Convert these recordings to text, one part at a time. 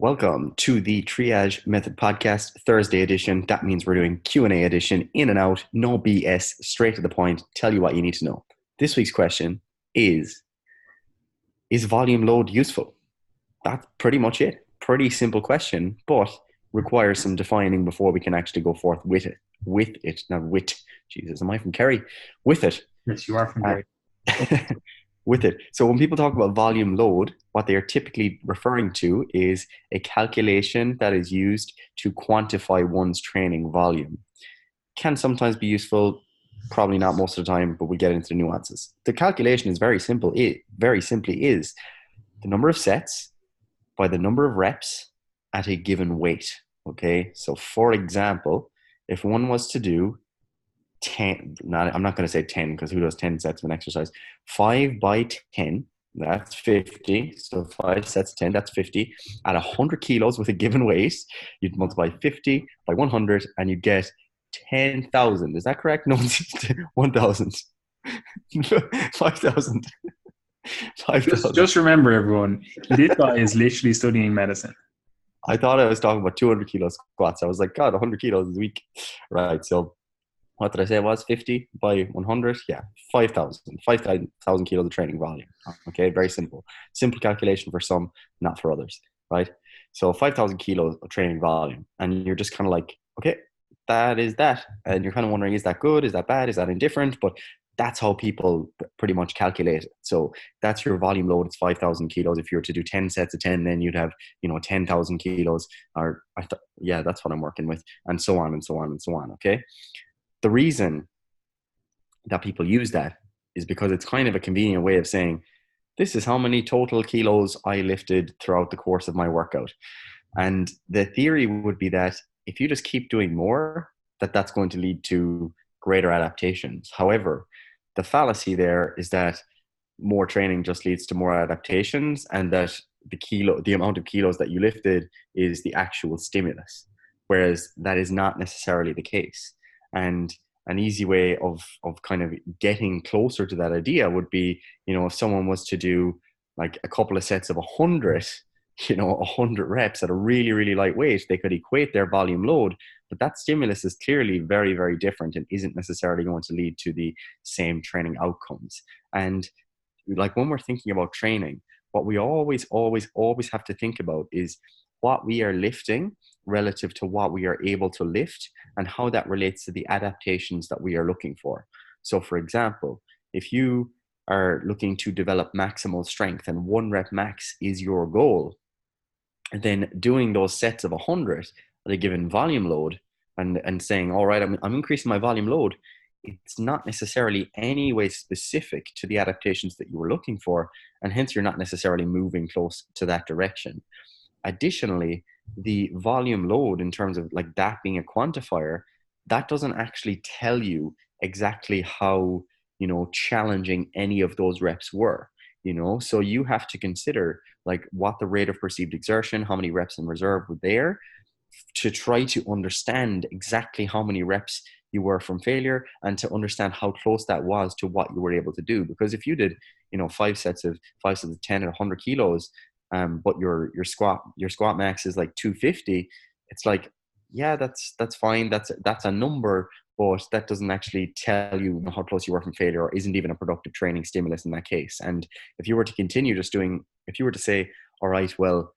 Welcome to the Triage Method Podcast Thursday edition. That means we're doing Q&A edition, in and out, no BS, straight to the point, tell you what you need to know. This week's question is volume load useful? That's pretty much it. Pretty simple question, but requires some defining before we can actually go forth with it. With it, not with. Jesus, am I from Kerry? With it. Yes, you are from Uh, Gary. with it. So when people talk about volume load, what they are typically referring to is a calculation that is used to quantify one's training volume. Can sometimes be useful, probably not most of the time, but we'll get into the nuances. The calculation is very simple. It very simply is the number of sets by the number of reps at a given weight. Okay, so for example, if one was to do 10, I'm not going to say 10 because who does 10 sets of an exercise? 5 by 10, that's 50. So 5 sets of 10, that's 50. At 100 kilos with a given weight, you'd multiply 50 by 100 and you get 10,000. Is that correct? No, 1,000. 5,000. Just remember, everyone, this guy is literally studying medicine. I thought I was talking about 200 kilo squats. I was like, God, 100 kilos is weak. Right. So what did I say it was? 50 by 100? Yeah, 5,000 kilos of training volume. Okay, very simple. Simple calculation for some, not for others, right? So 5,000 kilos of training volume. And you're just kind of like, okay, that is that. And you're kind of wondering, is that good? Is that bad? Is that indifferent? But that's how people pretty much calculate it. So that's your volume load. It's 5,000 kilos. If you were to do 10 sets of 10, then you'd have, 10,000 kilos. Or yeah, that's what I'm working with. And so on and so on and so on. Okay. The reason that people use that is because it's kind of a convenient way of saying, this is how many total kilos I lifted throughout the course of my workout. And the theory would be that if you just keep doing more, that's going to lead to greater adaptations. However, the fallacy there is that more training just leads to more adaptations, and that the amount of kilos that you lifted is the actual stimulus, whereas that is not necessarily the case. And an easy way of kind of getting closer to that idea would be, if someone was to do like a couple of sets of 100, 100 reps at a really, really light weight, they could equate their volume load, but that stimulus is clearly very, very different and isn't necessarily going to lead to the same training outcomes. And like when we're thinking about training, what we always, always, always have to think about is what we are lifting relative to what we are able to lift and how that relates to the adaptations that we are looking for. So for example, if you are looking to develop maximal strength and 1 rep max is your goal, then doing those sets of 100 at a given volume load and saying, all right, I'm increasing my volume load, it's not necessarily any way specific to the adaptations that you were looking for, and hence you're not necessarily moving close to that direction. Additionally, the volume load, in terms of like that being a quantifier, that doesn't actually tell you exactly how, challenging any of those reps were. So you have to consider like what the rate of perceived exertion, how many reps in reserve were there, to try to understand exactly how many reps you were from failure, and to understand how close that was to what you were able to do. Because if you did, 5 sets of 10 at 100 kilos, but your squat max is like 250, it's like, yeah, that's fine. That's a number, but that doesn't actually tell you how close you were from failure, or isn't even a productive training stimulus in that case. And if you were to continue if you were to say, all right, well,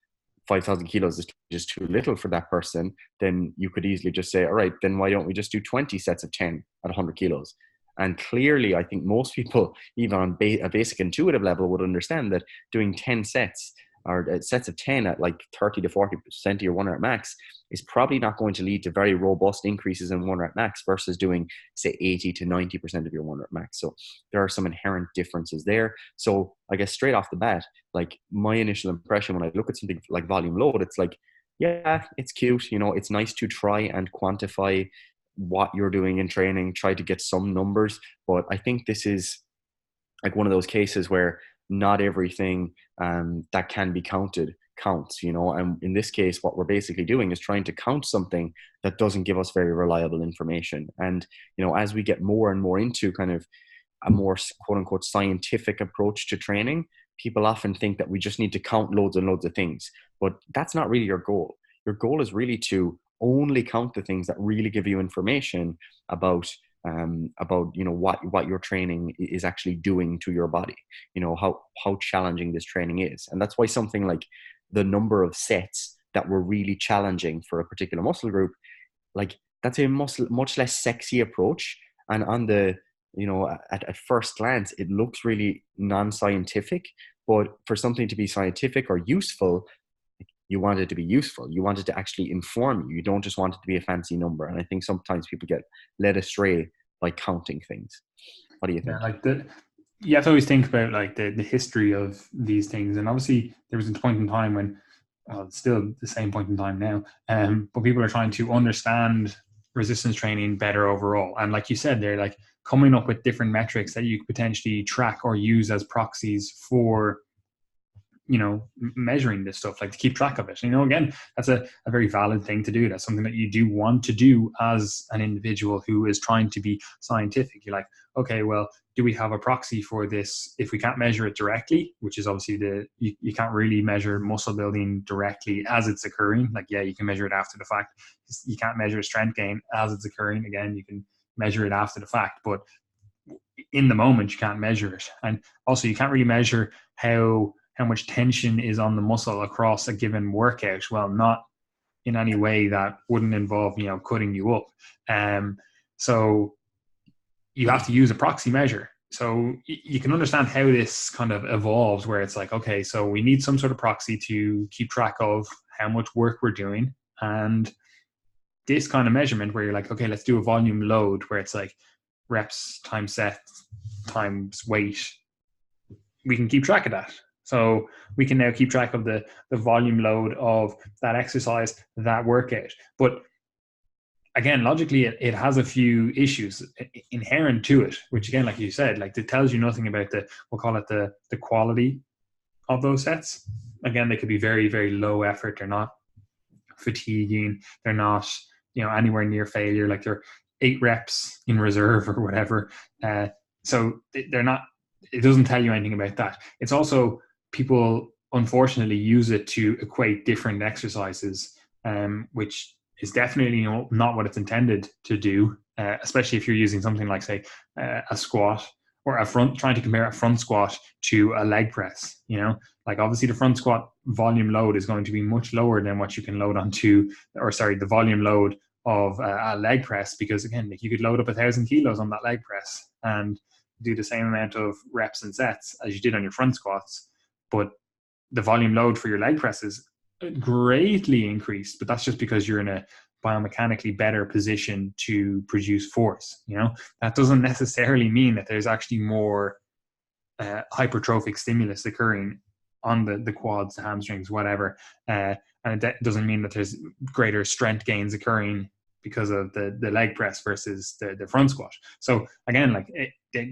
5,000 kilos is just too little for that person, then you could easily just say, all right, then why don't we just do 20 sets of 10 at 100 kilos? And clearly, I think most people, even on a basic intuitive level, would understand that doing 10 sets or sets of 10 at like 30 to 40% of your 1 rep max is probably not going to lead to very robust increases in 1 rep max versus doing, say, 80 to 90% of your 1 rep max. So there are some inherent differences there. So I guess straight off the bat, like my initial impression when I look at something like volume load, it's like, yeah, it's cute. It's nice to try and quantify what you're doing in training, try to get some numbers. But I think this is like one of those cases where not everything that can be counted counts, and in this case, what we're basically doing is trying to count something that doesn't give us very reliable information. And, as we get more and more into kind of a more quote unquote scientific approach to training, people often think that we just need to count loads and loads of things, but that's not really your goal. Your goal is really to only count the things that really give you information about what your training is actually doing to your body. How challenging this training is, and that's why something like the number of sets that were really challenging for a particular muscle group, like that's a much less sexy approach. And on the at first glance, it looks really non-scientific, but for something to be scientific or useful, you want it to be useful. You want it to actually inform you. You don't just want it to be a fancy number. And I think sometimes people get led astray by counting things. What do you think? Yeah, you have to always think about like the history of these things. And obviously there was a point in time when, well, it's still the same point in time now, but people are trying to understand resistance training better overall. And like you said, they're like coming up with different metrics that you could potentially track or use as proxies for measuring this stuff, like to keep track of it. Again, that's a very valid thing to do. That's something that you do want to do as an individual who is trying to be scientific. You're like, okay, well, do we have a proxy for this? If we can't measure it directly, which is obviously you can't really measure muscle building directly as it's occurring. Like, yeah, you can measure it after the fact. You can't measure strength gain as it's occurring. Again, you can measure it after the fact, but in the moment you can't measure it. And also you can't really measure how much tension is on the muscle across a given workout. Well, not in any way that wouldn't involve, cutting you up. So you have to use a proxy measure. So you can understand how this kind of evolves, where it's like, okay, so we need some sort of proxy to keep track of how much work we're doing. And this kind of measurement where you're like, okay, let's do a volume load, where it's like reps times sets times weight. We can keep track of that. So we can now keep track of the volume load of that exercise, that workout. But again, logically, it has a few issues inherent to it, which again, like you said, like it tells you nothing about we'll call it the quality of those sets. Again, they could be very, very low effort. They're not fatiguing. They're not, anywhere near failure. Like they're 8 reps in reserve or whatever. So they're not, it doesn't tell you anything about that. It's also, people unfortunately use it to equate different exercises, which is definitely not what it's intended to do, especially if you're using something like, say, a squat or trying to compare a front squat to a leg press. Like obviously the front squat volume load is going to be much lower than what you can load onto, the volume load of a leg press, because again, like you could load up 1,000 kilos on that leg press and do the same amount of reps and sets as you did on your front squats, but the volume load for your leg press is greatly increased. But that's just because you're in a biomechanically better position to produce force. That doesn't necessarily mean that there's actually more hypertrophic stimulus occurring on the quads, the hamstrings, whatever, and it doesn't mean that there's greater strength gains occurring because of the leg press versus the front squat. So again, like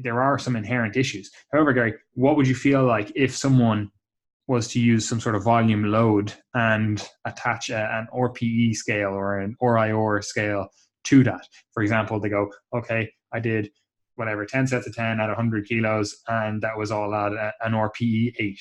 there are some inherent issues. However, Gary, what would you feel like if someone was to use some sort of volume load and attach an RPE scale or an RIR scale to that? For example, they go, okay, I did whatever, 10 sets of 10 at 100 kilos, and that was all at an RPE 8,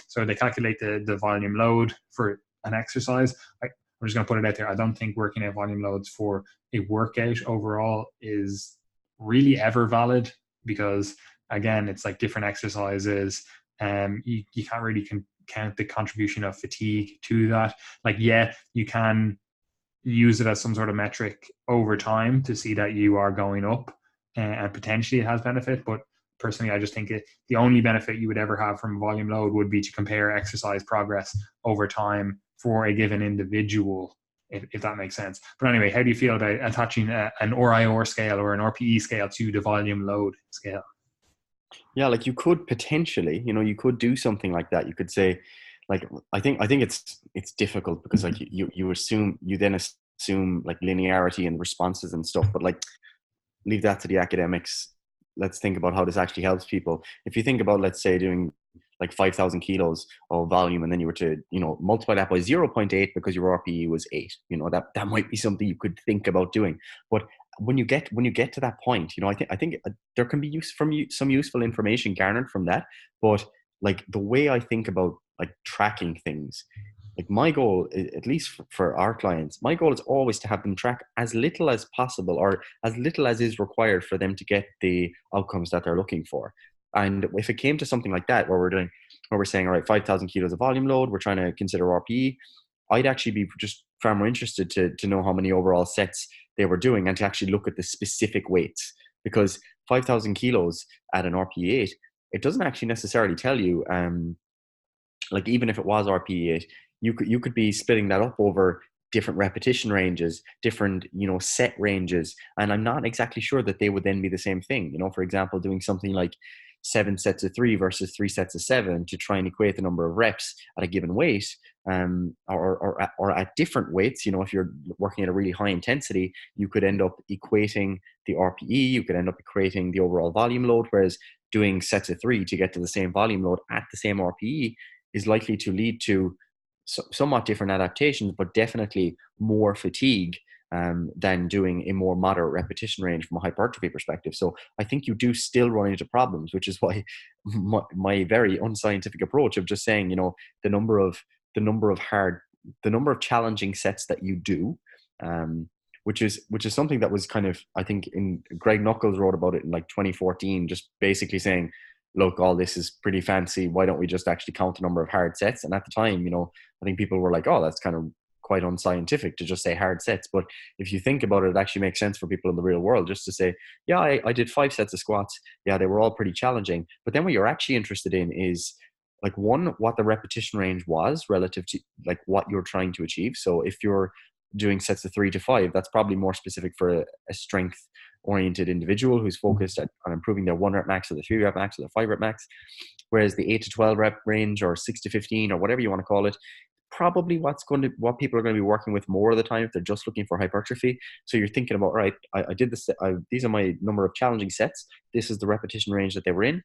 So they calculate the volume load for an exercise. I'm just going to put it out there. I don't think working out volume loads for a workout overall is really ever valid, because again, it's like different exercises. You can't really count the contribution of fatigue to that. Like, yeah, you can use it as some sort of metric over time to see that you are going up, and potentially it has benefit. But personally, I just think the only benefit you would ever have from volume load would be to compare exercise progress over time for a given individual, if that makes sense. But anyway, how do you feel about attaching an RIR scale or an RPE scale to the volume load scale? Yeah, like you could potentially, you could do something like that. You could say, like, I think it's difficult because like you then assume like linearity and responses and stuff, but like leave that to the academics. Let's think about how this actually helps people. If you think about, let's say, doing like 5,000 kilos of volume, and then you were to, multiply that by 0.8 because your RPE was 8, that might be something you could think about doing. But when you get to that point, I think there can be some useful information garnered from that. But like the way I think about like tracking things, like my goal, at least for our clients, my goal is always to have them track as little as possible, or as little as is required for them to get the outcomes that they're looking for. And if it came to something like that, where we're saying, all right, 5,000 kilos of volume load, we're trying to consider RPE, I'd actually be just far more interested to know how many overall sets they were doing, and to actually look at the specific weights, because 5,000 kilos at an RPE 8, it doesn't actually necessarily tell you, like even if it was RPE 8, you could be splitting that up over different repetition ranges, different, set ranges, and I'm not exactly sure that they would then be the same thing. For example, doing something like 7 sets of 3 versus 3 sets of 7 to try and equate the number of reps at a given weight, or at different weights. If you're working at a really high intensity, you could end up equating the RPE, you could end up equating the overall volume load, whereas doing sets of 3 to get to the same volume load at the same RPE is likely to lead to somewhat different adaptations, but definitely more fatigue than doing a more moderate repetition range from a hypertrophy perspective. So I think you do still run into problems, which is why my very unscientific approach of just saying, the number of challenging sets that you do, which is something that was kind of, I think, in Greg Knuckles wrote about it in like 2014, just basically saying, look, all this is pretty fancy. Why don't we just actually count the number of hard sets? And at the time, I think people were like, oh, that's kind of quite unscientific to just say hard sets. But if you think about it, it actually makes sense for people in the real world just to say, yeah, I did 5 sets of squats. Yeah, they were all pretty challenging. But then what you're actually interested in is, like, one, what the repetition range was relative to like what you're trying to achieve. So if you're doing sets of 3 to 5, that's probably more specific for a strength oriented individual who's focused on improving their 1 rep max, or the 3 rep max, or the 5 rep max. Whereas the 8 to 12 rep range, or 6 to 15, or whatever you want to call it, probably what people are going to be working with more of the time if they're just looking for hypertrophy. So you're thinking about, right, I did this, these are my number of challenging sets, this is the repetition range that they were in.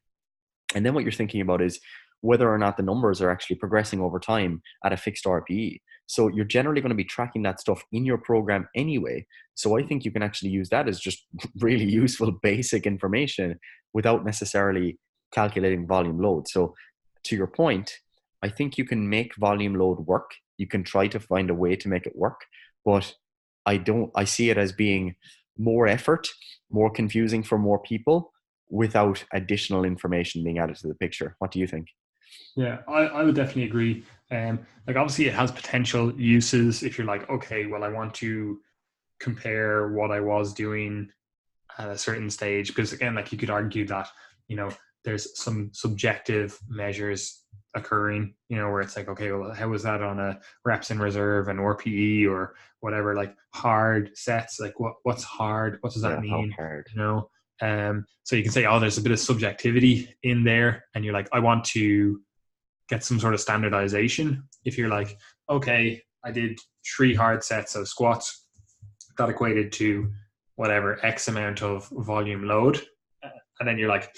And then what you're thinking about is whether or not the numbers are actually progressing over time at a fixed RPE. So you're generally going to be tracking that stuff in your program anyway. So I think you can actually use that as just really useful basic information without necessarily calculating volume load. So to your point, I think you can make volume load work. You can try to find a way to make it work, but I see it as being more effort, more confusing for more people, without additional information being added to the picture. What do you think? Yeah, I would definitely agree. Like obviously it has potential uses if you're like, okay, well, I want to compare what I was doing at a certain stage, because again, like you could argue that, there's some subjective measures occurring, where it's like, okay, well, how was that on a reps in reserve and RPE or whatever, like hard sets, like what's hard? What does that mean? How hard? So you can say, oh, there's a bit of subjectivity in there, and you're like, I want to get some sort of standardization. If you're like, okay, I did 3 hard sets of squats that equated to whatever X amount of volume load, and then you're like,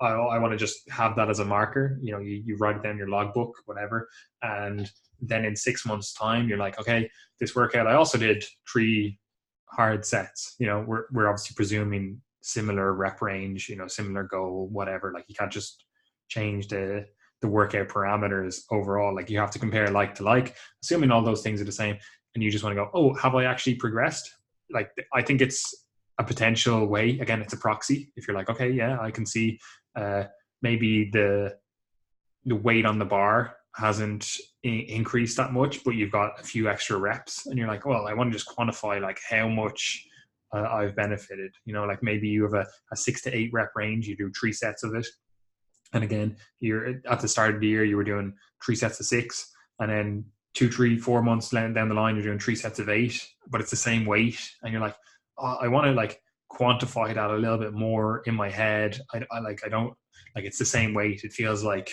I want to just have that as a marker. You write it down in your logbook, whatever, and then in 6 months' time, you're like, okay, this workout, I also did 3 hard sets. We're obviously presuming similar rep range, similar goal, whatever. Like you can't just change the workout parameters overall. Like you have to compare like to like, assuming all those things are the same, and you just want to go, oh, have I actually progressed? Like I think it's a potential way. Again, it's a proxy. If you're like, okay, yeah, I can see maybe the weight on the bar hasn't increased that much, but you've got a few extra reps, and you're like, well, I want to just quantify like how much I've benefited. Like maybe you have a 6 to 8 rep range, you do 3 sets of it. And again, you're at the start of the year, you were doing 3 sets of 6, and then 2, 3, 4 months down the line, you're doing 3 sets of 8, but it's the same weight. And you're like, oh, I want to like quantify that a little bit more in my head. I don't like, it's the same weight. It feels like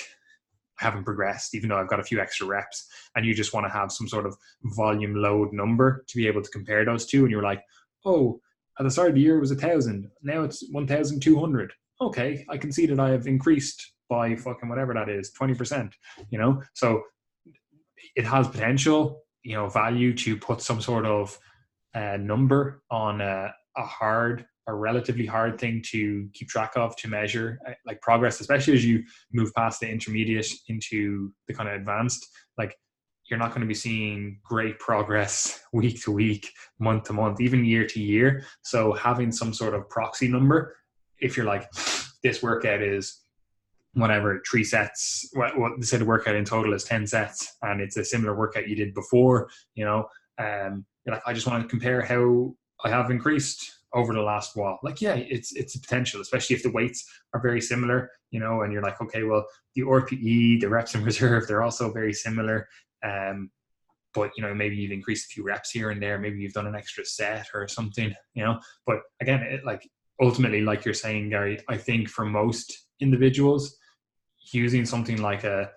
I haven't progressed, even though I've got a few extra reps. And you just want to have some sort of volume load number to be able to compare those two. And you're like, oh, at the start of the year it was 1,000. Now it's 1,200. Okay, I can see that I have increased by fucking whatever that is, 20%, So it has potential, value to put some sort of number on a hard a relatively hard thing to keep track of, to measure like progress, especially as you move past the intermediate into the kind of advanced. Like you're not going to be seeing great progress week to week, month to month, even year to year. So having some sort of proxy number, if you're like, this workout is whatever, 3 sets, what they said the workout in total is 10 sets, and it's a similar workout you did before, you're like, I just want to compare how I have increased over the last while. Like, yeah, it's a potential, especially if the weights are very similar, and you're like, okay, well, the RPE, the reps in reserve, they're also very similar. But maybe you've increased a few reps here and there, maybe you've done an extra set or something, but again, ultimately, like you're saying, Gary, I think for most individuals, using something like the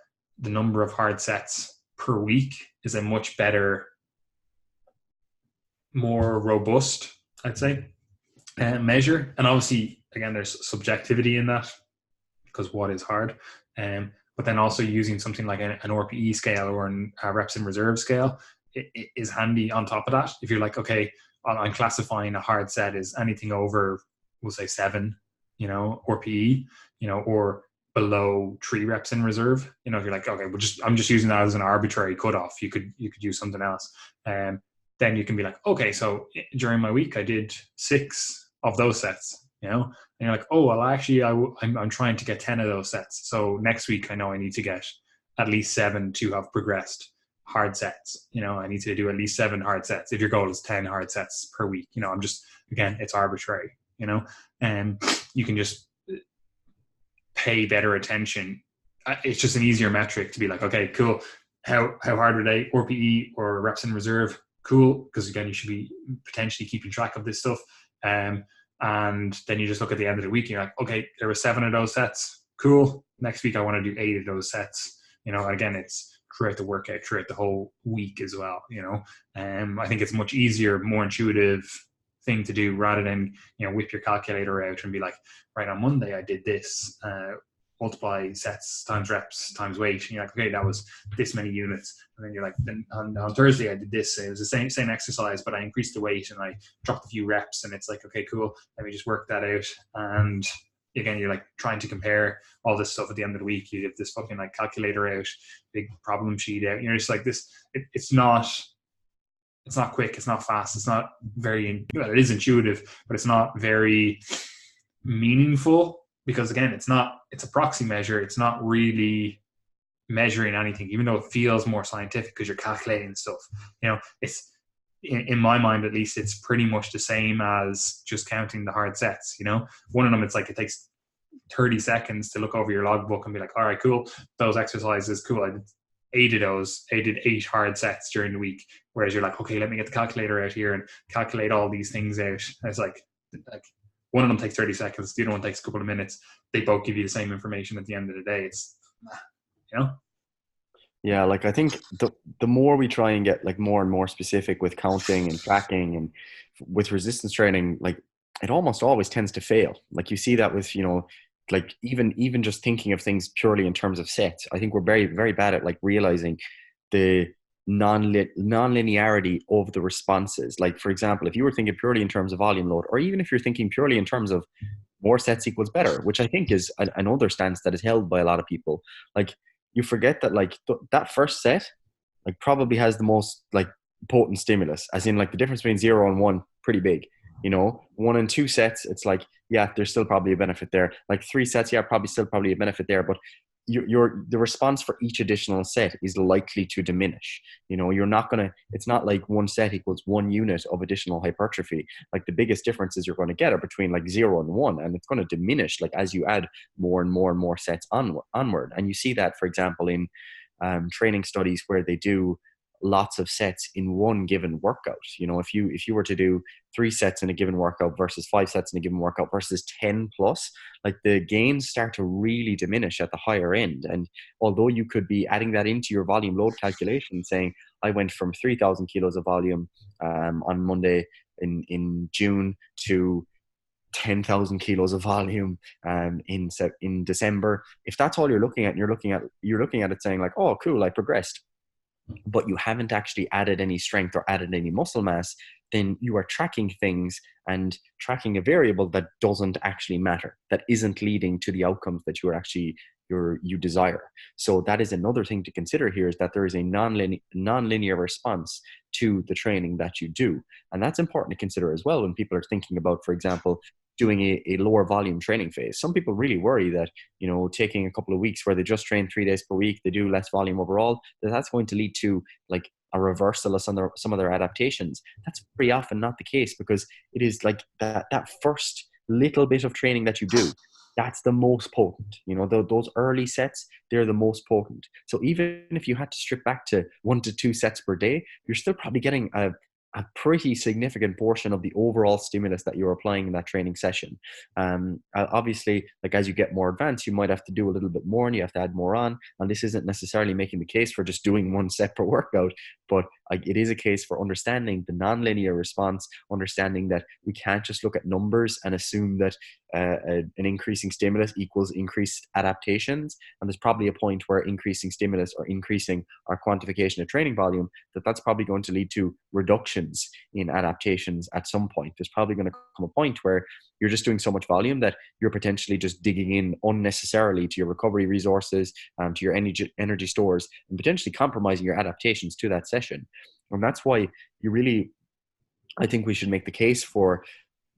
number of hard sets per week is a much better, more robust, I'd say, measure. And obviously, again, there's subjectivity in that, because what is hard. But then also using something like an RPE scale or a reps in reserve scale it is handy on top of that. If you're like, okay, I'm classifying a hard set as anything over, we'll say 7, RPE, or below 3 reps in reserve. If you're like, okay, I'm just using that as an arbitrary cutoff. You could use something else. Then you can be like, okay, so during my week I did 6 of those sets. And you're like, oh, well, actually, I'm trying to get 10 of those sets. So next week, I know I need to get at least 7 to have progressed hard sets. I need to do at least 7 hard sets. If your goal is 10 hard sets per week, I'm just, again, it's arbitrary, and you can just pay better attention. It's just an easier metric to be like, okay, cool. How hard were they? RPE or reps in reserve? Cool. Because again, you should be potentially keeping track of this stuff. And then you just look at the end of the week and you're like, okay, there were 7 of those sets. Cool. Next week, I want to do 8 of those sets. Again, it's throughout the workout, throughout the whole week as well. I think it's much easier, more intuitive thing to do rather than, whip your calculator out and be like, right, on Monday, I did this, multiply sets times reps times weight. And you're like, okay, that was this many units. And then you're like, then on Thursday I did this. It was the same exercise, but I increased the weight and I dropped a few reps. And it's like, okay, cool. Let me just work that out. And again, you're like trying to compare all this stuff at the end of the week. You have this fucking like calculator out, big problem sheet out. You're just like this. It's not quick. It's not fast. It's not very, well, it is intuitive, but it's not very meaningful. Because again, it's a proxy measure. It's not really measuring anything, even though it feels more scientific because you're calculating stuff. It's in my mind, at least, it's pretty much the same as just counting the hard sets. One of them, it's like it takes 30 seconds to look over your logbook and be like, all right, cool. Those exercises, cool. I did 8 of those. I did 8 hard sets during the week. Whereas you're like, okay, let me get the calculator out here and calculate all these things out. And it's like one of them takes 30 seconds. The other one takes a couple of minutes. They both give you the same information at the end of the day. It's, Yeah, like I think the more we try and get like more and more specific with counting and tracking and with resistance training, like it almost always tends to fail. Like you see that with, like even just thinking of things purely in terms of sets. I think we're very, very bad at like realizing the non-linearity of the responses. Like, for example, if you were thinking purely in terms of volume load, or even if you're thinking purely in terms of more sets equals better, which I think is another stance that is held by a lot of people, like you forget that like that first set like probably has the most like potent stimulus, as in like the difference between 0 and 1 pretty big. 1 and 2 sets, it's like, yeah, there's still probably a benefit there. Like 3 sets, yeah, probably a benefit there, but the response for each additional set is likely to diminish. You're not gonna, it's not like 1 set equals 1 unit of additional hypertrophy. Like the biggest differences you're going to get are between like 0 and 1, and it's going to diminish like as you add more and more and more sets onward. And you see that, for example, in training studies where they do lots of sets in one given workout. If you were to do 3 sets in a given workout versus 5 sets in a given workout versus 10 plus, like the gains start to really diminish at the higher end. And although you could be adding that into your volume load calculation, saying I went from 3,000 kilos of volume on Monday in June to 10,000 kilos of volume in December. If that's all you're looking at, and you're looking at it saying like, oh, cool, I progressed, but you haven't actually added any strength or added any muscle mass, then you are tracking things and tracking a variable that doesn't actually matter, that isn't leading to the outcomes that you desire. So that is another thing to consider here, is that there is a non-linear response to the training that you do. And that's important to consider as well when people are thinking about, for example, doing a lower volume training phase. Some people really worry that, taking a couple of weeks where they just train 3 days per week, they do less volume overall, that's going to lead to like a reversal of some of their adaptations. That's very often not the case, because it is like that first little bit of training that you do, that's the most potent. Those early sets, they're the most potent. So even if you had to strip back to 1 to 2 sets per day, you're still probably getting a pretty significant portion of the overall stimulus that you're applying in that training session. Obviously, like as you get more advanced, you might have to do a little bit more and you have to add more on. And this isn't necessarily making the case for just doing 1 set per workout, but it is a case for understanding the nonlinear response, understanding that we can't just look at numbers and assume that an increasing stimulus equals increased adaptations. And there's probably a point where increasing stimulus or increasing our quantification of training volume, that's probably going to lead to reductions in adaptations at some point. There's probably going to come a point where you're just doing so much volume that you're potentially just digging in unnecessarily to your recovery resources, to your energy stores, and potentially compromising your adaptations to that session. And that's why I think we should make the case for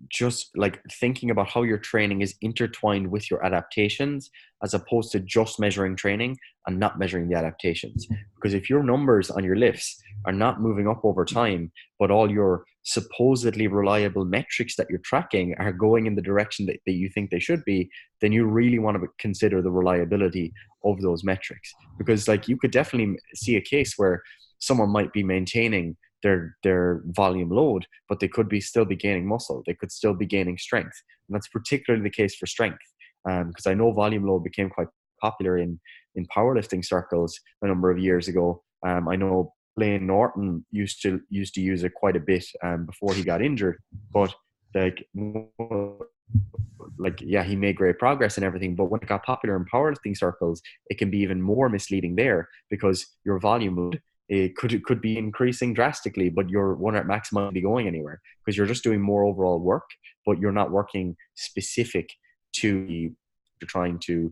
just like thinking about how your training is intertwined with your adaptations, as opposed to just measuring training and not measuring the adaptations. Because if your numbers on your lifts are not moving up over time, but all your supposedly reliable metrics that you're tracking are going in the direction that you think they should be, then you really want to consider the reliability of those metrics. Because like you could definitely see a case where someone might be maintaining their volume load, but they could still be gaining muscle. They could still be gaining strength. And that's particularly the case for strength. Because I know volume load became quite popular in powerlifting circles a number of years ago. I know Blaine Norton used to use it quite a bit before he got injured, but he made great progress and everything. But when it got popular in powerlifting circles, it can be even more misleading there, because your volume load, it could be increasing drastically, but your 1 rep max might be going anywhere, because you're just doing more overall work, but you're not working specific to you're trying to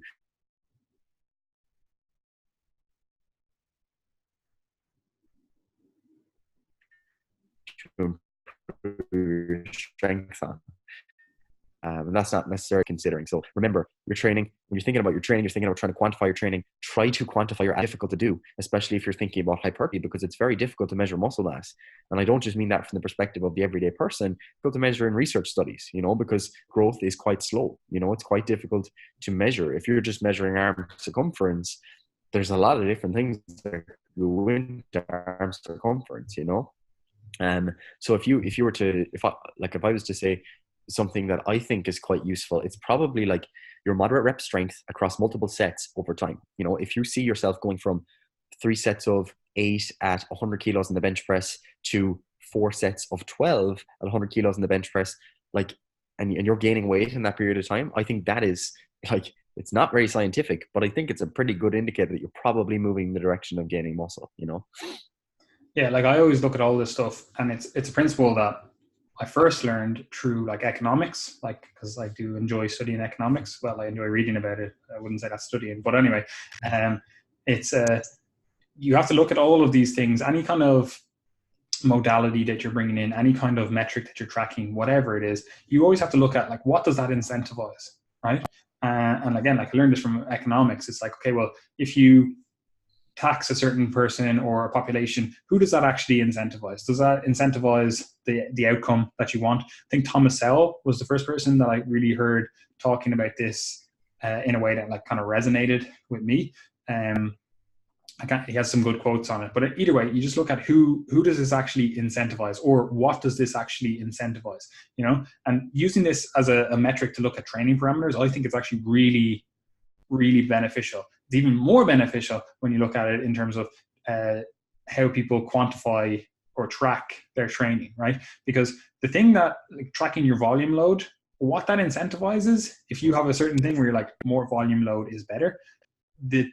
improve your strength on. And that's not necessarily considering. So remember, your training, when you're thinking about your training, you're thinking about trying to quantify your training, try to quantify your difficult to do, especially if you're thinking about hypertrophy, because it's very difficult to measure muscle mass. And I don't just mean that from the perspective of the everyday person, difficult to measure in research studies, because growth is quite slow. It's quite difficult to measure. If you're just measuring arm circumference, there's a lot of different things that go into arm circumference, So if I was to say something that I think is quite useful, it's probably like your moderate rep strength across multiple sets over time. If you see yourself going from 3 sets of 8 at 100 kilos in the bench press to 4 sets of 12 at 100 kilos in the bench press, and you're gaining weight in that period of time, I think that is it's not very scientific, but I think it's a pretty good indicator that you're probably moving in the direction of gaining muscle, Yeah, I always look at all this stuff, and it's a principle that I first learned through economics, because I do enjoy studying economics. Well, I enjoy reading about it. I wouldn't say that's studying, but anyway, it's you have to look at all of these things, any kind of modality that you're bringing in, any kind of metric that you're tracking, whatever it is, you always have to look at what does that incentivize, right? And again, I learned this from economics. It's okay, well, if you tax a certain person or a population, who does that actually incentivize? Does that incentivize the outcome that you want? I think Thomas Sowell was the first person that I really heard talking about this in a way that kind of resonated with me. He has some good quotes on it, but either way, you just look at who does this actually incentivize, or what does this actually incentivize, and using this as a metric to look at training parameters, I think it's actually really, really beneficial. It's even more beneficial when you look at it in terms of how people quantify or track their training, right? Because the thing that tracking your volume load, what that incentivizes, if you have a certain thing where you're more volume load is better, the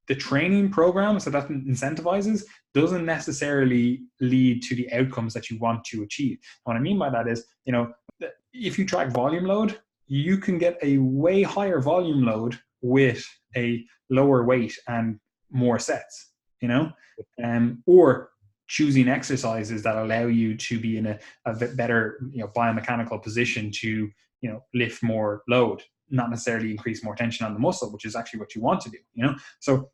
the training program, so that incentivizes, doesn't necessarily lead to the outcomes that you want to achieve. And what I mean by that is, if you track volume load, you can get a way higher volume load with a lower weight and more sets, or choosing exercises that allow you to be in a bit better, biomechanical position to, lift more load, not necessarily increase more tension on the muscle, which is actually what you want to do, So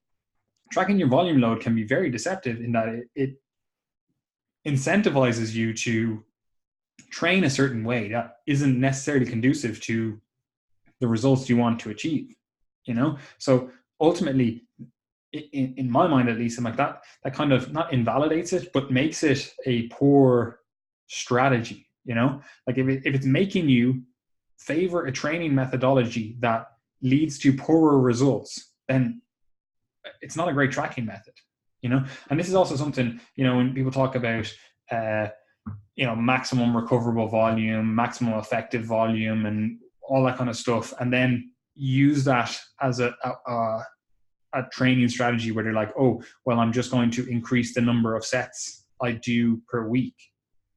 tracking your volume load can be very deceptive in that it incentivizes you to train a certain way that isn't necessarily conducive to the results you want to achieve, So ultimately, in my mind at least, I'm like that kind of not invalidates it, but makes it a poor strategy, Like if it's making you favor a training methodology that leads to poorer results, then it's not a great tracking method, And this is also something, when people talk about, maximum recoverable volume, maximum effective volume, and all that kind of stuff, and then use that as a training strategy where they're like, oh, well, I'm just going to increase the number of sets I do per week,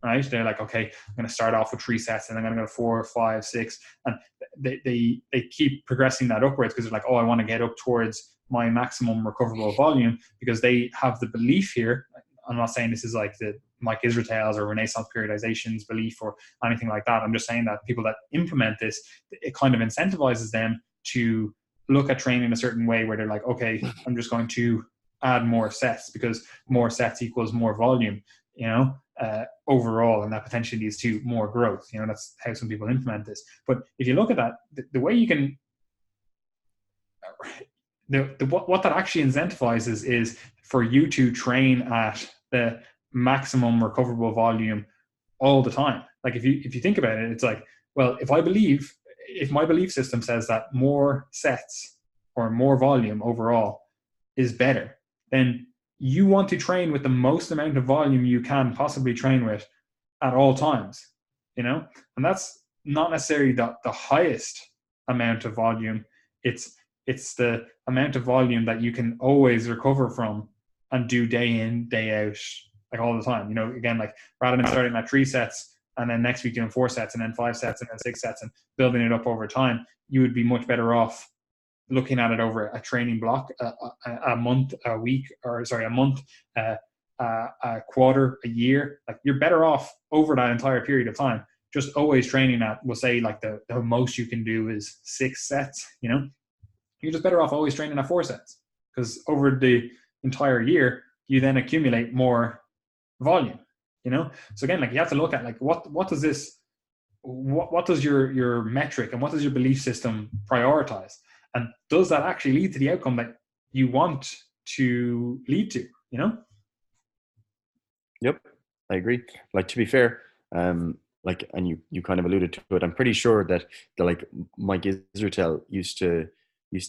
right? They're like, okay, I'm going to start off with 3 sets, and I'm going to go 4, 5, 6, and they keep progressing that upwards because they're like, oh, I want to get up towards my maximum recoverable volume, because they have the belief here. I'm not saying this is like the Mike Israetel's or Renaissance periodization's belief or anything like that. I'm just saying that people that implement this, it kind of incentivizes them to look at training a certain way where they're like, okay, I'm just going to add more sets because more sets equals more volume, overall, and that potentially leads to more growth. That's how some people implement this. But if you look at that, the way you can, what that actually incentivizes is for you to train at the maximum recoverable volume all the time. Like if you think about it, it's like, well, if my belief system says that more sets or more volume overall is better, then you want to train with the most amount of volume you can possibly train with at all times, and that's not necessarily the highest amount of volume. It's the amount of volume that you can always recover from and do day in, day out, like all the time. Again, like rather than starting at 3 sets and then next week doing 4 sets and then 5 sets and then 6 sets and building it up over time, you would be much better off looking at it over a training block, a month, a week, or sorry, a month, a quarter, a year. Like you're better off over that entire period of time, just always training at, we'll say like the most you can do is 6 sets, you're just better off always training at 4 sets, because over the entire year, you then accumulate more volume, So again, like you have to look at like, what does this, what does your metric and what does your belief system prioritize? And does that actually lead to the outcome that you want to lead to, Yep, I agree. Like, to be fair, like, and you kind of alluded to it, I'm pretty sure that like Mike Israetel used to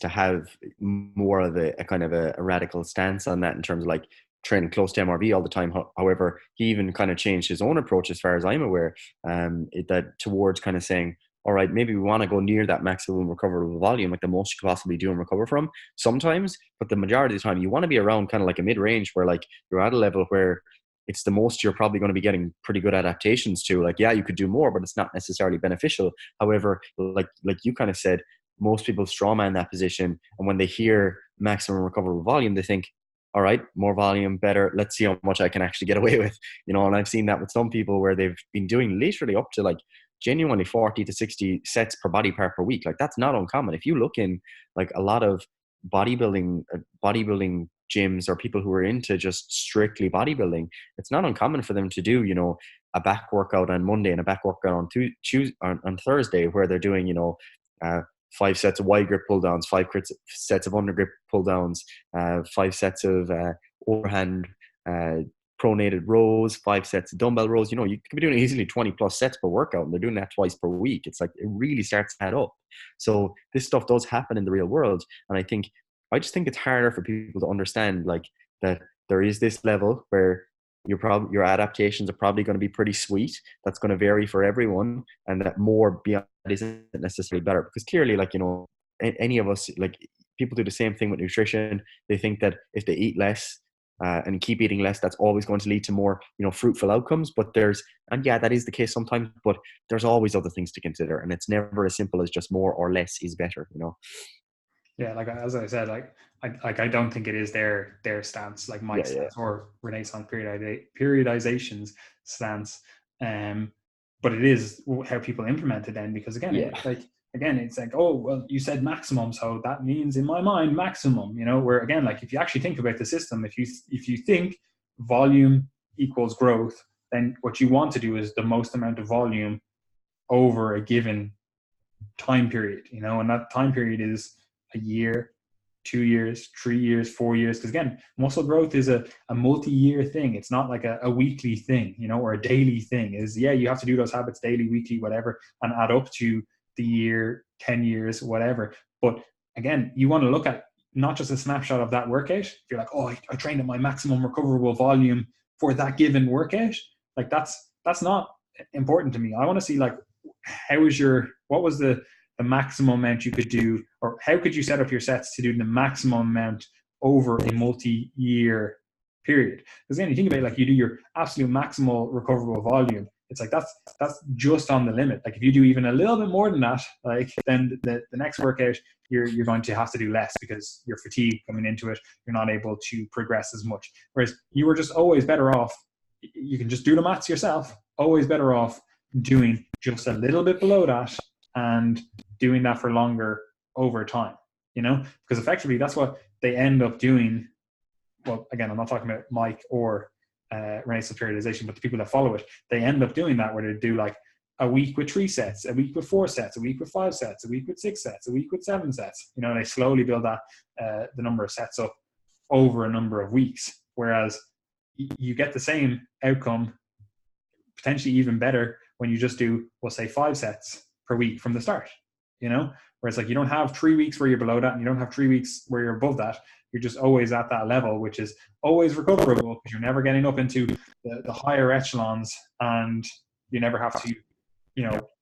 have more of a kind of a radical stance on that in terms of like training close to MRV all the time. However, he even kind of changed his own approach, as far as I'm aware, that towards kind of saying, all right, maybe we want to go near that maximum recoverable volume, like the most you could possibly do and recover from sometimes, but the majority of the time you want to be around kind of like a mid-range where like you're at a level where it's the most you're probably going to be getting pretty good adaptations to. Like, yeah, you could do more, but it's not necessarily beneficial. However, like you kind of said, most people strawman that position, and when they hear maximum recoverable volume, they think, all right, more volume, better. Let's see how much I can actually get away with, And I've seen that with some people where they've been doing literally up to like genuinely 40 to 60 sets per body part per week. Like that's not uncommon. If you look in like a lot of bodybuilding gyms or people who are into just strictly bodybuilding, it's not uncommon for them to do, a back workout on Monday and a back workout on Tuesday, on Thursday, where they're doing, 5 sets of wide grip pull downs, 5 sets of under grip pull downs, 5 sets of overhand pronated rows, 5 sets of dumbbell rows. You could be doing easily 20 plus sets per workout, and they're doing that twice per week. It's like, it really starts to add up. So this stuff does happen in the real world. And I just think it's harder for people to understand, like, that there is this level where your adaptations are probably going to be pretty sweet. That's going to vary for everyone, and that more beyond isn't necessarily better, because clearly, like, any of us, like, people do the same thing with nutrition. They think that if they eat less and keep eating less, that's always going to lead to more, fruitful outcomes. But that is the case sometimes, but there's always other things to consider. And it's never as simple as just more or less is better. Yeah, like as I said, I don't think it is their stance, like Mike's Yeah. stance or Renaissance periodization's stance. But it is how people implement it then, because again, Yeah. it's like, oh well, you said maximum, so that means in my mind maximum. Where again, like if you actually think about the system, if you think volume equals growth, then what you want to do is the most amount of volume over a given time period, and that time period is a year, 2 years, 3 years, 4 years. Because again, muscle growth is a multi-year thing. It's not like a weekly thing, or a daily thing. You have to do those habits daily, weekly, whatever, and add up to the year, 10 years, whatever. But again, you want to look at not just a snapshot of that workout. If you're like, oh, I trained at my maximum recoverable volume for that given workout, like that's not important to me. I want to see like, what was the maximum amount you could do, or how could you set up your sets to do the maximum amount over a multi-year period? Because then you think about it, like you do your absolute maximal recoverable volume, it's like that's just on the limit. Like if you do even a little bit more than that, like then the next workout you're going to have to do less because you're fatigued coming into it. You're not able to progress as much. Whereas you were just always better off. You can just do the maths yourself. Always better off doing just a little bit below that and doing that for longer over time, because effectively that's what they end up doing. Well, again, I'm not talking about Mike or Renaissance periodization, but the people that follow it, they end up doing that where they do like a week with 3 sets, a week with 4 sets, a week with 5 sets, a week with 6 sets, a week with 7 sets. They slowly build that the number of sets up over a number of weeks, whereas you get the same outcome, potentially even better, when you just do, we'll say 5 sets per week from the start, whereas like you don't have 3 weeks where you're below that and you don't have 3 weeks where you're above that. You're just always at that level, which is always recoverable because you're never getting up into the higher echelons, and you never have to,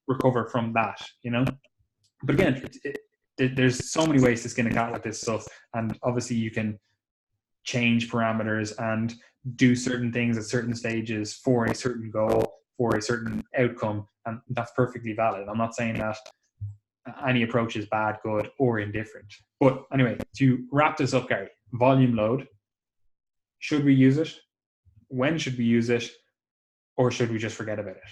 recover from that, But again, there's so many ways to skin a cat with this stuff. And obviously you can change parameters and do certain things at certain stages for a certain goal, for a certain outcome. And that's perfectly valid. I'm not saying that any approach is bad, good, or indifferent. But anyway, to wrap this up, Gary, volume load. Should we use it? When should we use it? Or should we just forget about it?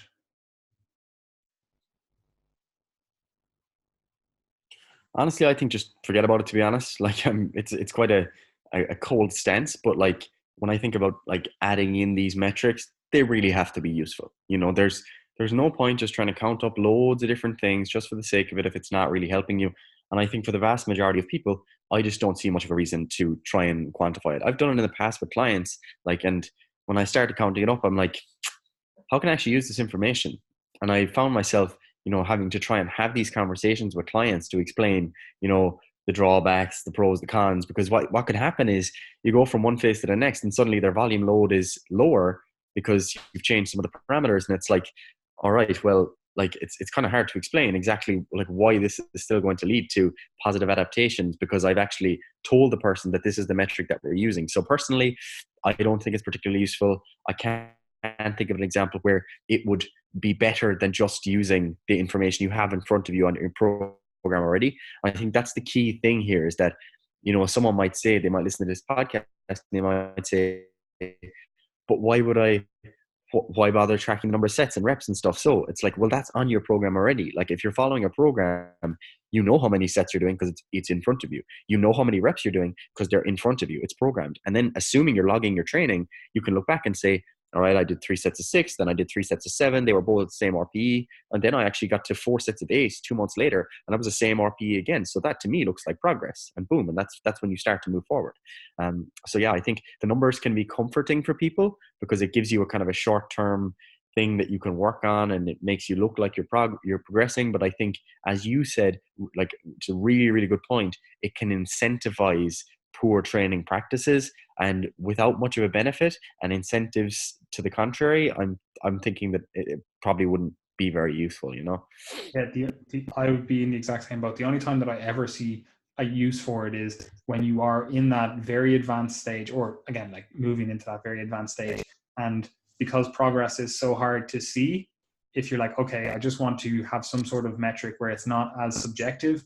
Honestly, I think just forget about it, to be honest. Like it's quite a cold stance, but like when I think about like adding in these metrics, they really have to be useful. There's no point just trying to count up loads of different things just for the sake of it if it's not really helping you. And I think for the vast majority of people, I just don't see much of a reason to try and quantify it. I've done it in the past with clients, and when I started counting it up, I'm like, how can I actually use this information? And I found myself, having to try and have these conversations with clients to explain, the drawbacks, the pros, the cons, because what could happen is you go from one phase to the next and suddenly their volume load is lower because you've changed some of the parameters. And it's like, all right, well, like it's kind of hard to explain exactly like why this is still going to lead to positive adaptations, because I've actually told the person that this is the metric that we're using. So personally, I don't think it's particularly useful. I can't think of an example where it would be better than just using the information you have in front of you on your program already. I think that's the key thing here, is that, someone might say, they might listen to this podcast and they might say, but why bother tracking the number of sets and reps and stuff? So it's like, well, that's on your program already. Like if you're following a program, you know how many sets you're doing because it's in front of you. You know how many reps you're doing because they're in front of you. It's programmed. And then assuming you're logging your training, you can look back and say, all right, I did 3 sets of 6, then I did 3 sets of 7. They were both the same RPE. And then I actually got to 4 sets of 8 2 months later, and that was the same RPE again. So that to me looks like progress, and boom. And that's when you start to move forward. So yeah, I think the numbers can be comforting for people because it gives you a kind of a short-term thing that you can work on, and it makes you look like you're progressing. But I think, as you said, like it's a really, really good point. It can incentivize poor training practices, and without much of a benefit and incentives to the contrary, I'm thinking that it probably wouldn't be very useful. Yeah, I would be in the exact same boat. The only time that I ever see a use for it is when you are in that very advanced stage, or again, like moving into that very advanced stage. And because progress is so hard to see, if you're like, okay, I just want to have some sort of metric where it's not as subjective,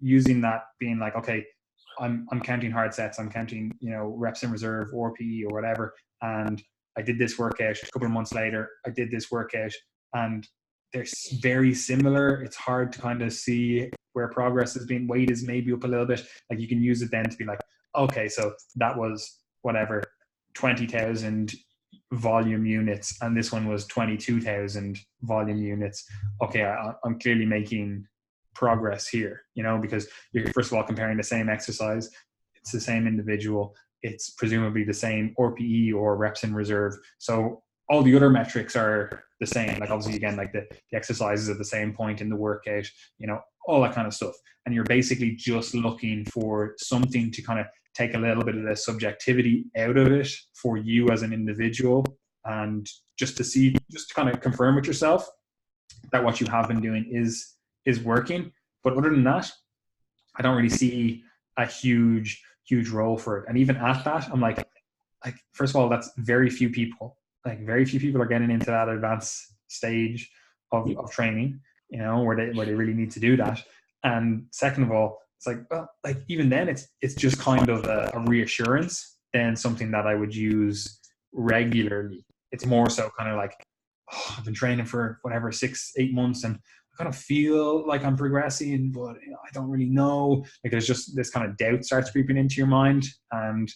using that, being like, okay, I'm counting hard sets, I'm counting, reps in reserve or PE or whatever. And I did this workout a couple of months later, I did this workout, and they're very similar. It's hard to kind of see where progress has been. Weight is maybe up a little bit. Like, you can use it then to be like, okay, so that was whatever, 20,000 volume units, and this one was 22,000 volume units. Okay, I'm clearly making progress here, because you're first of all comparing the same exercise. It's the same individual. It's presumably the same RPE or reps in reserve. So all the other metrics are the same. Like, obviously, again, like the exercises at the same point in the workout, all that kind of stuff. And you're basically just looking for something to kind of take a little bit of the subjectivity out of it for you as an individual, and just to kind of confirm with yourself that what you have been doing is working. But other than that, I don't really see a huge role for it. And even at that, I'm like, first of all, that's very few people. Like, very few people are getting into that advanced stage of training, where they really need to do that. And second of all, it's like, well, like, even then it's just kind of a reassurance than something that I would use regularly. It's more so kind of like, oh, I've been training for whatever 6-8 months, and I kind of feel like I'm progressing, but I don't really know. Like, there's just this kind of doubt starts creeping into your mind, and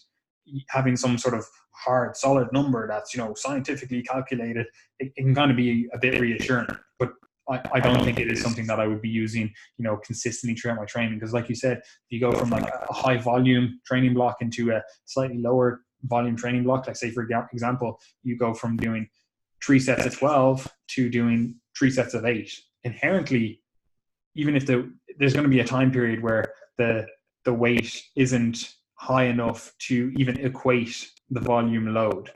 having some sort of hard, solid number that's, scientifically calculated, it can kind of be a bit reassuring. But I don't think it is something that I would be using, consistently throughout my training. Because like you said, if you go from like a high volume training block into a slightly lower volume training block, like say, for example, you go from doing 3 sets of 12 to doing 3 sets of 8. Inherently, even if there's going to be a time period where the weight isn't high enough to even equate the volume load,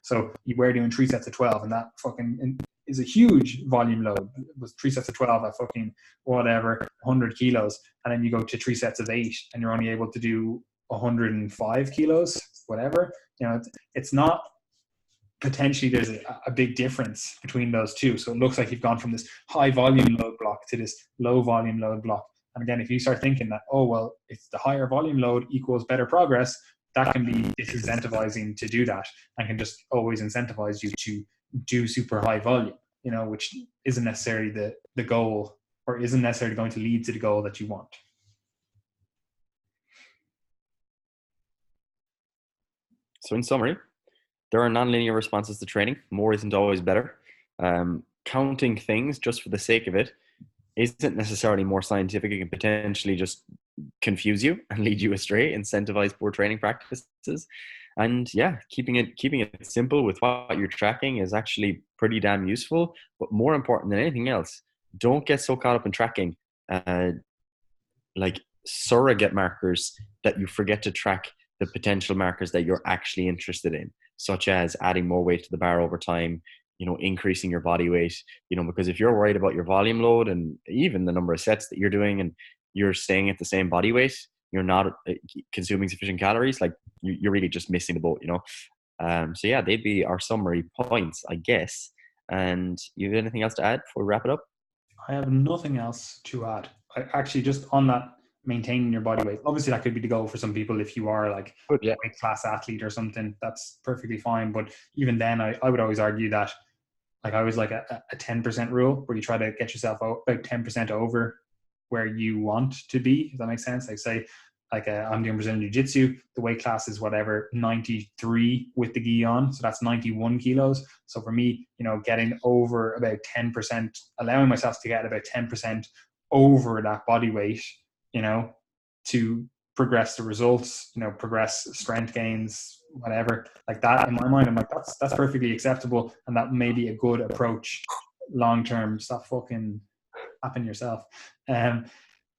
so you were doing 3 sets of 12, and that fucking is a huge volume load. It was 3 sets of 12 at fucking whatever 100 kilos, and then you go to 3 sets of 8 and you're only able to do 105 kilos, whatever. It's not, potentially there's a big difference between those two. So it looks like you've gone from this high volume load block to this low volume load block. And again, if you start thinking that, oh, well, it's the higher volume load equals better progress, that can be disincentivizing to do that, and can just always incentivize you to do super high volume, which isn't necessarily the goal, or isn't necessarily going to lead to the goal that you want. So in summary, there are nonlinear responses to training. More isn't always better. Counting things just for the sake of it isn't necessarily more scientific. It can potentially just confuse you and lead you astray, incentivize poor training practices. And yeah, keeping it simple with what you're tracking is actually pretty damn useful. But more important than anything else, don't get so caught up in tracking like surrogate markers that you forget to track the potential markers that you're actually interested in, such as adding more weight to the bar over time, increasing your body weight, because if you're worried about your volume load and even the number of sets that you're doing, and you're staying at the same body weight, you're not consuming sufficient calories, like you're really just missing the boat, So yeah, they'd be our summary points, I guess. And you have anything else to add before we wrap it up? I have nothing else to add. I actually, just on that, maintaining your body weight, obviously that could be the goal for some people. If you are like a weight class athlete or something, that's perfectly fine. But even then, I would always argue that, like, I always like a 10% rule, where you try to get yourself about 10% over where you want to be, if that makes sense. Like, say, like I'm doing Brazilian Jiu-Jitsu, the weight class is whatever, 93 with the gi on, so that's 91 kilos. So for me, getting over about 10%, allowing myself to get about 10% over that body weight, to progress the results, progress strength gains, whatever, like that. In my mind, I'm like, that's perfectly acceptable, and that may be a good approach long term. Stop fucking happen yourself.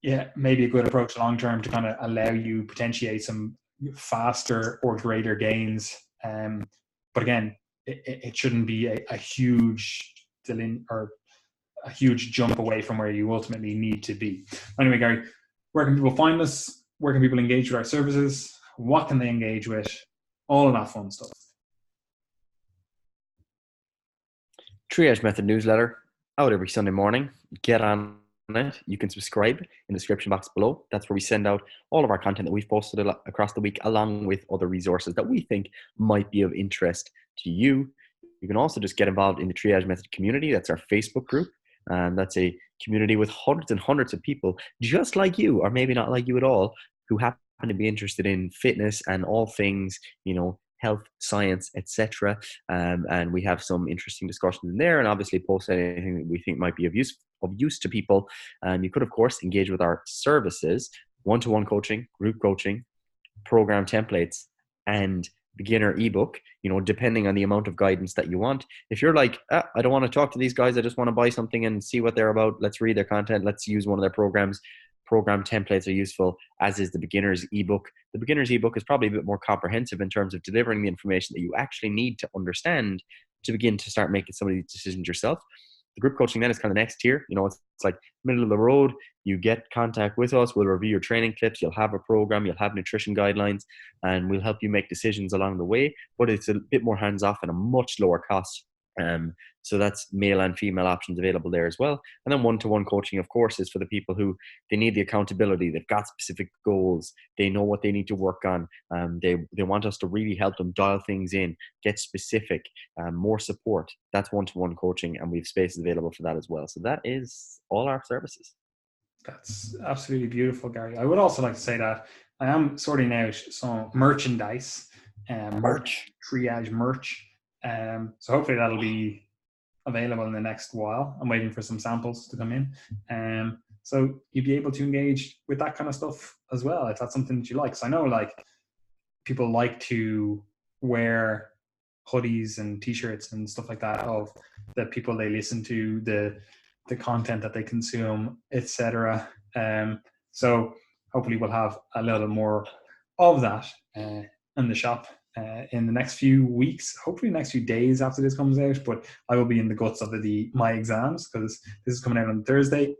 Yeah, maybe a good approach long term to kind of allow you potentiate some faster or greater gains. But again, it shouldn't be a huge or a huge jump away from where you ultimately need to be. Anyway, Gary, Where can people find us? Where can people engage with our services? What can they engage with? All of that fun stuff. Triage Method newsletter out every Sunday morning. Get on it. You can subscribe in the description box below. That's where we send out all of our content that we've posted across the week, along with other resources that we think might be of interest to you. You can also just get involved in the Triage Method community. That's our Facebook group. And that's a community with hundreds and hundreds of people just like you, or maybe not like you at all, who happen to be interested in fitness and all things, health, science, etc. And we have some interesting discussions in there, and obviously post anything that we think might be of use to people. You could, of course, engage with our services: one-to-one coaching, group coaching, program templates, and beginner ebook, depending on the amount of guidance that you want. If you're like, I don't want to talk to these guys, I just want to buy something and see what they're about, let's read their content, let's use one of their programs. Program templates are useful, as is the beginner's ebook. The beginner's ebook is probably a bit more comprehensive in terms of delivering the information that you actually need to understand to begin to start making some of these decisions yourself. The group coaching then is kind of next tier. It's like middle of the road. You get contact with us. We'll review your training clips. You'll have a program. You'll have nutrition guidelines, and we'll help you make decisions along the way. But it's a bit more hands-off and a much lower cost. So that's male and female options available there as well. And then one-to-one coaching, of course, is for the people who they need the accountability. They've got specific goals. They know what they need to work on. They want us to really help them dial things in, get specific, more support. That's one-to-one coaching, and we have spaces available for that as well. So that is all our services. That's absolutely beautiful, Gary. I would also like to say that I am sorting out some merchandise, Triage merch. So hopefully that'll be available in the next while. I'm waiting for some samples to come in. So you'd be able to engage with that kind of stuff as well, if that's something that you like. So I know people like to wear hoodies and t-shirts and stuff like that of the people they listen to, the content that they consume, etc. So hopefully we'll have a little more of that in the shop in the next few weeks, hopefully the next few days after this comes out. But I will be in the guts of my exams, because this is coming out on Thursday.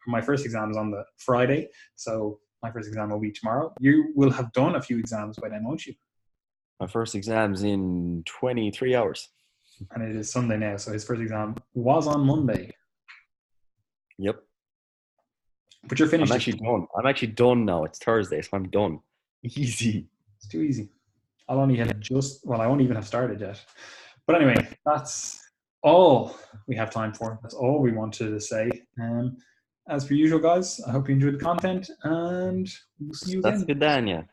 My first exam is on the Friday, so my first exam will be tomorrow. You will have done a few exams by then, won't you? My first exam's in 23 hours. And it is Sunday now, so his first exam was on Monday. Yep. But you're finished. I'm actually done now. It's Thursday, so I'm done. Easy. It's too easy. I won't even have started yet. But anyway, that's all we have time for. That's all we wanted to say. As per usual, guys, I hope you enjoyed the content, and we'll see you again. That's good, Dania.